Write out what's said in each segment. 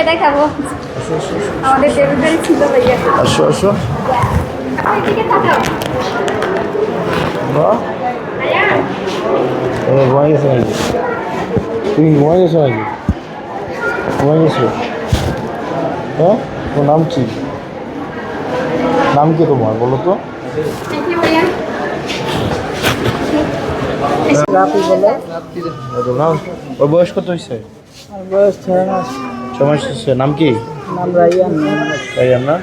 সিঙ্গারাই খাবো। আমাদের ডেলিভারি ছিল ভাইয়া। আসো আসো। আপনি দিকে তাকাও। বাহ, ভাইয়া ঘুমাই গেছে নাকি? তুমি ঘুমাই গেছো নাকি? ঘুমাই গেছো? হ্যাঁ, তোমার নাম কি? নাম কি তোমার বলো তো? থ্যাংক ইউ ভাইয়া। রাপি বলে নাম ওর বয়স কত হয়েছে? আর বয়স 6 মাস। 6 মাস হচ্ছে। নাম কি? নাম রাইয়ান। তাই না?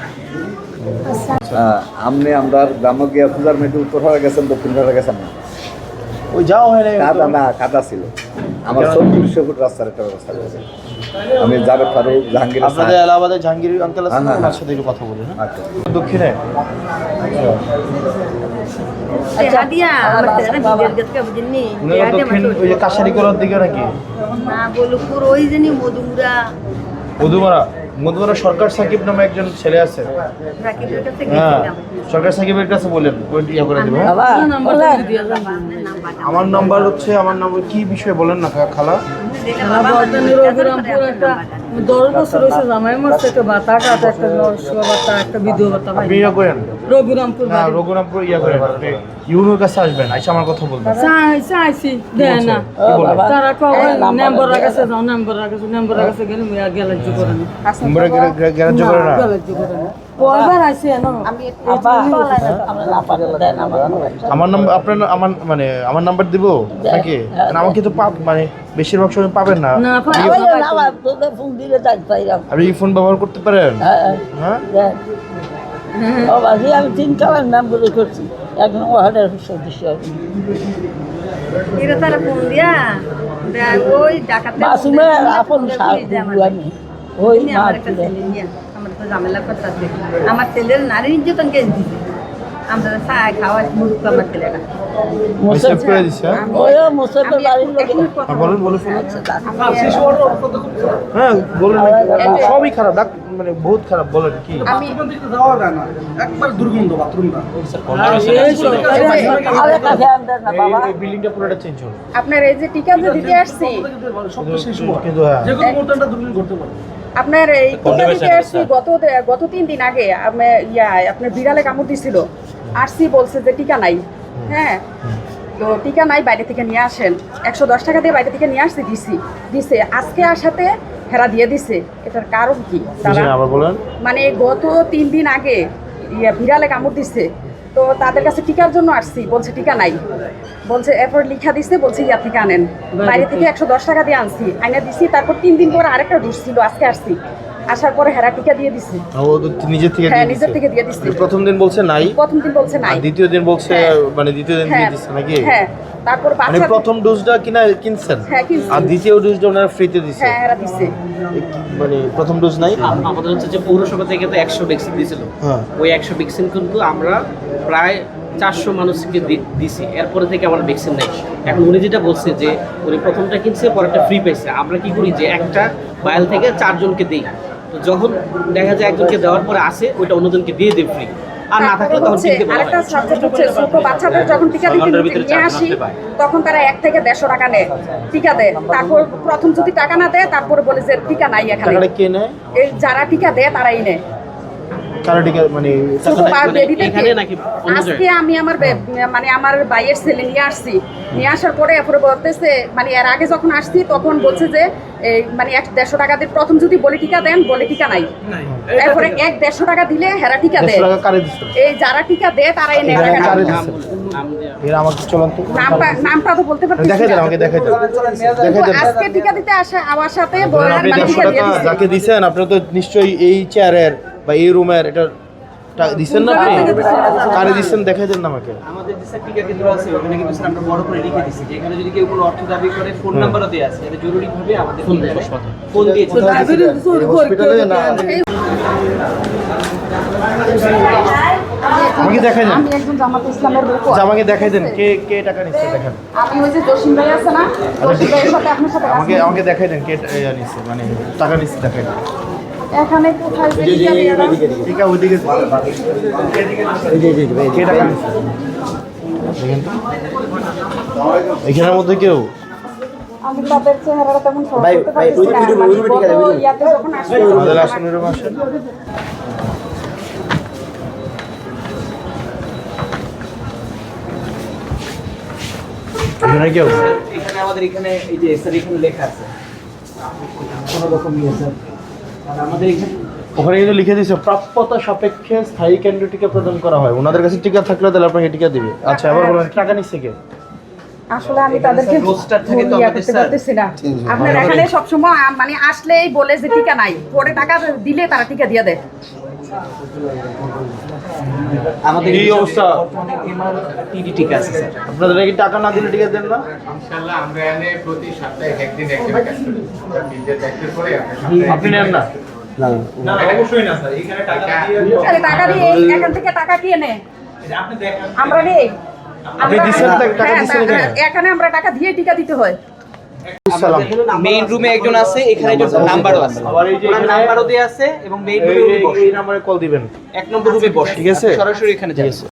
আমরা গ্রামে গিয়ে পূজার মেয়েটি উত্তর ভাড়া গেছেন, দক্ষিণ ভাড়া গেছেন না? ওই যাও হয় না। কাদা ছিল। আমার 3400 ফুট রাস্তার একটা ব্যবস্থা করেছে। আমি জাভেদ ফারুক, জাহাঙ্গীর আপনাদের এলাহাবাদে জাহাঙ্গীর আঙ্কেল আছে, হ্যাঁ, ওনার সাথে একটু কথা বলি। হ্যাঁ, আচ্ছা। দক্ষিণে আচ্ছা দিয়া আমার ছেলেরা বিলের গাছকে বুঝিনি উনারা দক্ষিণ ওই যে কাশারি করার দিকে নাকি? না বলুপুর ওই জানি মধুমুরা মধুমারা সরকার সাকিব নামে একজন ছেলে আছে। রাকিবের কাছে হ্যাঁ, গেছিলাম সরকার সাকিবের কাছে বলেন, ওই ইয়া করে দিবেন। বাবা বলে আমার নাম্বার হচ্ছে, আমার নাম্বার কি বিষয়ে বলেন না খালা? রঘুরামপুর একটা 10 বছর হয়েছে জামাই মারছে, একটা বাতা কাটা, একটা নরসিংহ বাতা, একটা বিধবা বাতা ভাই। আপনি ইয়া করেন রঘুরামপুর না, রঘুরামপুর ইয়া করেন, আপনি ইউনোর কাছে আসবেন, আইসা আমার কথা বলবেন। চাইছি দেয় না। তারা কখন নাম্বার রাখাছে, যাও নাম্বার রাখাছে গেলে মেয়া গ্যালারি করে না। নম্বরে গ্যারাজ করে না। গ্যালারি করে না। পয়বার আছে না আমার নাম্বার আপনার আমার নাম্বার দিব নাকি? কারণ আমাকে তো মানে বেশিরভাগ সময় পাবেন না। না ফোন দিলে তাই পাইলাম। আপনি কি ফোন ব্যবহার করতে পারেন? হ্যাঁ, আমি 3 নাম্বার করছি, 1 নম্বর হাটের সদস্য। এরা তারা ফোন দিয়া ওই ডাকাতে মাসুমের আপন আমি ওই আমার একটা ছেলে নিয়ে আমার তো ঝামেলা করতেছে। আমার ছেলের নারী নির্যাতন কেস দিছে। আমরা চায় খাওয়াই মুরুখ আমার ছেলেরা। সেভ করে দিছে। ওই মুসলমান বাড়ির লোক বলেন বলে ফোন। হ্যাঁ বলেন, সবই খারাপ, মানে বহুত খারাপ। বলেন কি? আমি আরে কাছে আনতেন না বাবা। এই বিল্ডিংটা পুরোটা চেঞ্জ হবে আপনার এই যে টিকা যে দিতে আসছি, কিন্তু হ্যাঁ, আপনার এই টিকা দিতে আসছি গত 3 দিন আগে আপনার বিড়ালে কামড় দিছিল। আসছি বলছে যে টিকা নাই। হ্যাঁ, তো টিকা নাই, বাইরে থেকে নিয়ে আসেন। 110 টাকা দিয়ে বাইরে থেকে নিয়ে আসছি, দিছে আজকে আসাতে হেরা দিয়ে দিছে। এটার কারণ কি? তারা আবার বলেন। মানে গত 3 দিন আগে বিড়ালে কামড় দিছে, তো তাদের কাছে টিকার জন্য আসছি, বলছে টিকা নাই। বলছে এরপর লিখা দিছে, বলছে ইয়া থেকে আনেন। বাইরে থেকে 110 টাকা দিয়ে আনছি, আইনা দিছি। তারপর 3 দিন পরে আরেকটা ডোজ ছিল, আজকে আসছি। আসার পরে হেরা টিকা দিয়ে দিছে। ও নিজের থেকে হ্যাঁ, দিয়ে নিজের দিছে। থেকে দিয়ে দিছে। প্রথম দিন বলছে নাই, প্রথম দিন বলছে নাই, আর দ্বিতীয় দিন বলছে মানে দ্বিতীয় দিন দিয়ে হ্যাঁ দিচ্ছে নাকি? হ্যাঁ, তারপর মানে বাচ্চা প্রথম ডোজটা কিনছেন, হ্যাঁ, কিনছি। আর দ্বিতীয় ডোজটা ওনারা ফ্রিতে দিছে। হ্যাঁ, হেরা দিছে। মানে প্রথম ডোজ নাই। আমাদের হচ্ছে যে পৌরসভা থেকে তো 100 ভ্যাকসিন দিয়েছিল। হ্যাঁ, ওই 100 ভ্যাকসিন কিন্তু আমরা প্রায় 400 মানুষকে দিছি। এরপরে থেকে আমার ভ্যাকসিন নেই। এখন উনি যেটা বলছে যে উনি প্রথমটা কিনছে, পরেরটা ফ্রি পাইছে। আমরা কি করি যে একটা বায়াল থেকে 4 জনকে দিই। তো যখন দেখা যায় একজনকে দেওয়ার পরে আসে, ওইটা অন্যজনকে দিয়ে দেয় ফ্রি। আর না থাকলে তখন কিনতে বলা আরেকটা হয়। সাবজেক্ট হচ্ছে, ছোট বাচ্চাদের যখন টিকা দিতে নিয়ে আসি, তখন তারা 1 থেকে 150 টাকা নেয়, টিকা দেয়। তারপর প্রথম যদি টাকা না দেয়, তারপরে বলে যে টিকা নাই এখানে। টাকাটা কে নেয়? এই যারা টিকা দেয় তারাই নেয়। কারা টিকা মানে ছোট বেবিদেরকে। এখানে নাকি অন্য আজকে জায়গায়? আমি আমার ভাইয়ের ছেলে নিয়ে আসছি, নিয়ে আসার পরে এরপরে বলতেছে, মানে এর আগে যখন আসছি তখন বলছে যে এই মানে 150 টাকা দিয়ে প্রথম যদি বলে টিকা দেন, বলে টিকা নাই। এরপরে 150 টাকা দিলে হেরা টিকা দেয়। 150 টাকা কারে দিছে? এই যারা টিকা দেয় তারাই নেয় এখানে টাকাটা। কারে দিছে? এরা আমাকে চলুন তো। নামটা তো বলতে পারছি দেখাই দেন, না। আমাকে দেখাই দেন। কিন্তু দেখাই দেন। আজকে টিকা দিতে আমার সাথে ধরুন আপনি 150 টাকা যাকে দিছেন, আপনারা তো নিশ্চয়ই এই চেয়ারের বা এই রুমের এটা দিচ্ছেন না? আপনি কারে দিচ্ছেন দেখাই দেন না আমাকে। আমাদের যে টিকা কেন্দ্র আছে, ওখানে কিন্তু স্যার আমরা বড় করে লিখে দিছি যে এখানে যদি কেউ কোনো অর্থ দাবি করে, ফোন নাম্বারও দেওয়া আছে। এটা জরুরিভাবে আমাদের ফোন দিয়েছে। হসপিটালে না, আমাকে দেখাই দেন। আমি একজন জামাতে ইসলামের লোক। আমাকে দেখাই দেন কে টাকা নিচ্ছে, দেখেন। আমি ওই যে জসিম ভাই আছে না, জসিম ভাইয়ের সাথে আপনার সাথে আমাকে দেখাই দেন কে নিচ্ছে, মানে টাকা নিচ্ছে দেখাই দেন। এখানে কোথায় যে টিকা দিয়ে না? ঠিক আছে, ওইদিকে কে টাকা নিচ্ছে দেখেন তো। এখানের মধ্যে কেউ আমি তাদের চেহারাটা তেমন সহ্য ভাই, করতে ভাই, পারতেছি না। ওই রুমে মানে ঠিক আছে, গত ওই রুমে। ইয়াতে যখন আসছে, আমাদের আসুন রুমে আসেন। এখানে কি অবস্থা? এখানে আমাদের এখানে এই যে স্যার এখানে লেখা আছে কোনো রকম ইয়ে স্যার আর আমাদের এখানে ওখানে কিন্তু লিখে দিয়েছে প্রাপ্যতা সাপেক্ষে স্থায়ী কেন্দ্র টিকা প্রদান করা হয়। ওনাদের কাছে টিকা থাকলে তাহলে আপনাকে টিকা দিবে। আচ্ছা, আবার বলেন টাকা নিচ্ছে কে? আসলে আমি তাদেরকে রোস্টার থাকে তো ভুল ইয়া আমাদের করতে স্যার। পারতেছি না। আপনার এখানে সবসময় মানে আসলেই বলে যে টিকা নাই, পরে টাকা দিলে তারা টিকা দিয়ে দেয়। আমাদের এই অবস্থা। বর্তমানে MRTD টিকা আছে স্যার। আপনাদের নাকি টাকা না দিলে টিকা দেন না? ইনশাআল্লাহ আমরা এনে প্রতি সপ্তাহে একদিন একজনের কাজ করি। আমরা বিদ্যুৎ দেখতে পরে আপনার আপনি নেন না? না না অবশ্যই না স্যার, এখানে টাকা দিয়ে আরে টাকা দিয়ে এখান থেকে টাকা কে নেয়? আপনি দেখেন আমরা নেই। আপনি দিচ্ছেন টাকা হ্যাঁ, দিচ্ছেন কেন? এখানে আমরা টাকা দিয়ে টিকা দিতে হয়। সালাম। মেইন রুমে একজন আছে, এখানে একজন নাম্বারও আছে। আবার এই যে ওনার এখানে- নাম্বারও দেয়া আছে এবং মেইন রুমে এই নাম্বারে কল দিবেন। 1 নম্বর রুমে বসে। ঠিক আছে? সরাসরি এখানে যাবে।